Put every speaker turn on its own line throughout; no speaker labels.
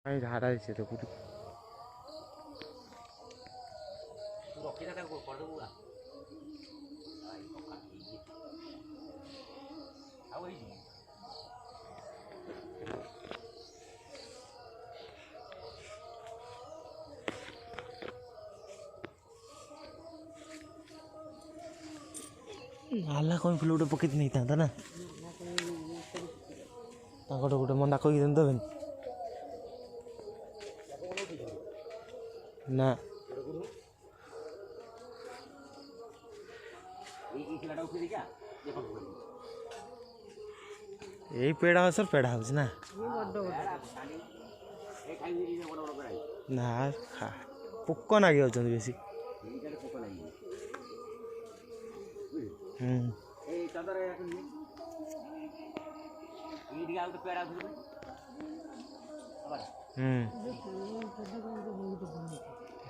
କାଇଁ ଝାଡ଼ା ହେଇଛି ତ ପୁରୀ नाला कहीं फुल गोटे पकई नहीं था ना गोटे मंदा कही देवेन ना यही पेड़ा हो सर पेड़ा हो ना ना पोक नागी होती बेसी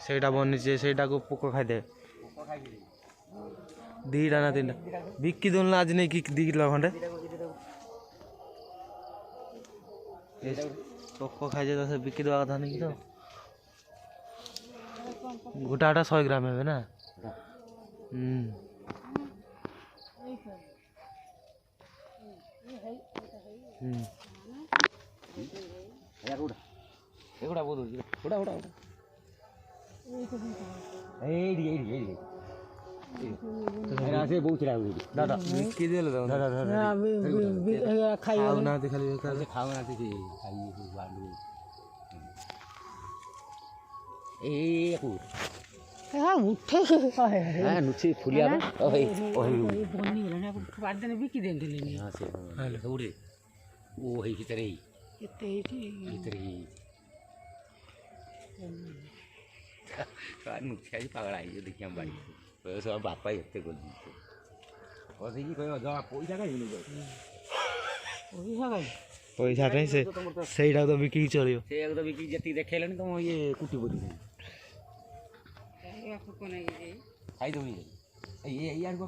सेटा बनी को पोक खाईदे दीटा ना तीन बिकी दून आज नहीं कि 2 किलो खंडे पोक खाई तो बिकी देवा कथा नहीं तो गोटा 100 ग्राम है ना नुची फुलिया बिकी पगड़ा देखिए बाड़ी सब बापा एत पैसा नहीं से तो बिकी चलो तो बिकी जी देखे तुम ये कुटी बुटी खाई दो ये यार को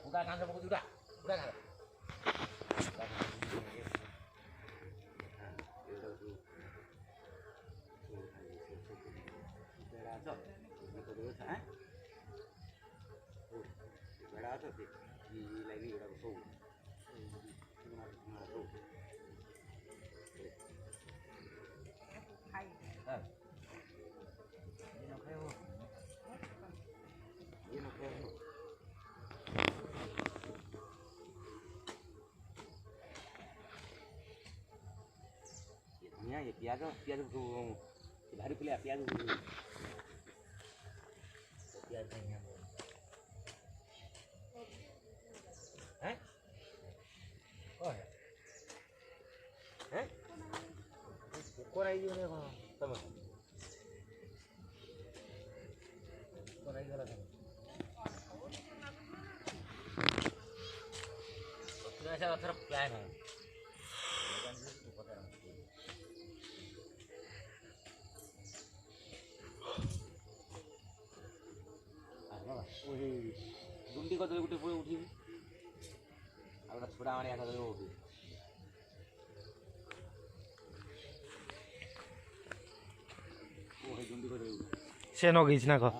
udah kan sama udah kan ये प्याज भारी फुलिया प्याज प्याज नहीं है हैं कोराई जो ने तम कोराई गला तो ऐसा थोड़ा प्लान है गुंडी को गुटे पूरे उठी अब छोड़ा मारे आका दो उठी ओ हे गुंडी को से न गइछ ना को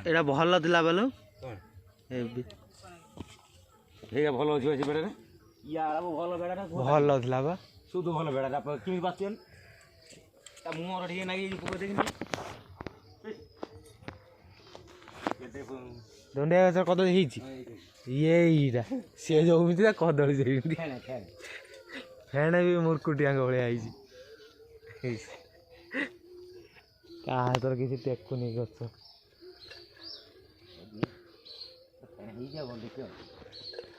एटा भल दिला बेलो कोन हे भल होछ बेटा रे यार अब भल बेड़ा ना भल दिला बा शुद्ध भल बेड़ा आप किमि बातियन ता मुहर ठीक नागी पको देखिन दंडिया गछ कदली ହେଇଛି ଏଇଟା ସେ ଯୋଉମିତି କଦଳୀ ଯେମିତି ଫେଣେ ବି ମୁର୍କୁଟିଆଙ୍କ ଭଳିଆ ହେଇଛି ତା ହାତର କିଛି ଟେକୁନି ଗଛ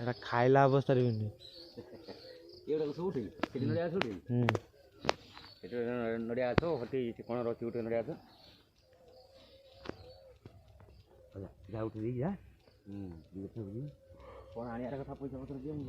ଏଟା ଖାଇଲା ଅବସ୍ଥାରେ ବି ନୁହେଁ ସେଠି ନଡ଼ିଆ ଗଛ ହଟି କ'ଣ ଅଛି ଗୋଟେ ନଡ଼ିଆ ଗଛ ଯାହା ଉଠି ଦେଇକି ଯା କ'ଣ ଆଣିବାର କଥା ପଇସା ପତ୍ର ଦିଅ ମୁଁ